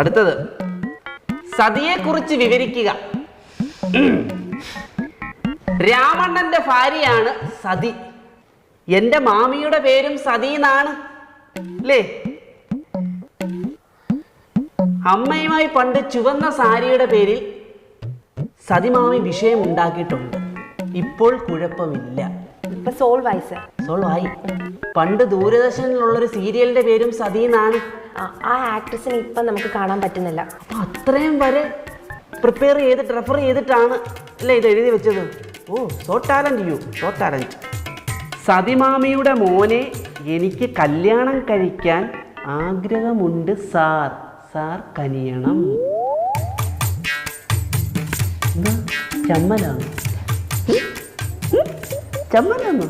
അടുത്തത്, സതിയെ കുറിച്ച് വിവരിക്കുക. രാമണ്ണന്റെ ഭാര്യയാണ് സതി. എന്റെ മാമിയുടെ പേരും സതി എന്നാണ് അല്ലേ? അമ്മയുമായി പണ്ട് ചുവന്ന സാരിയുടെ പേരിൽ സതിമാമി വിഷയം ഉണ്ടാക്കിയിട്ടുണ്ട്. ഇപ്പോൾ കുഴപ്പമില്ല, സോൾവ് ആയി സർ. സോൾവ് ആയി. പണ്ട് ദൂരദർശനിലുള്ളൊരു സീരിയലിന്റെ പേരും സതി എന്നാണ്. ആ ആക്ട്രസിനെ ഇപ്പം നമുക്ക് കാണാൻ പറ്റുന്നില്ല. അപ്പൊ അത്രയും വരെ പ്രിപ്പയർ ചെയ്തിട്ട് റെഫർ ചെയ്തിട്ടാണ് അല്ലേ ഇത് എഴുതി വെച്ചത്. Oh, so talent you, so talent. സതിമാമിയുടെ മോനെ എനിക്ക് കല്യാണം കഴിക്കാൻ ആഗ്രഹമുണ്ട് സാർ, സാർ കനിയണം. ചമ്മലാണ്, ചമ്മലാണോ?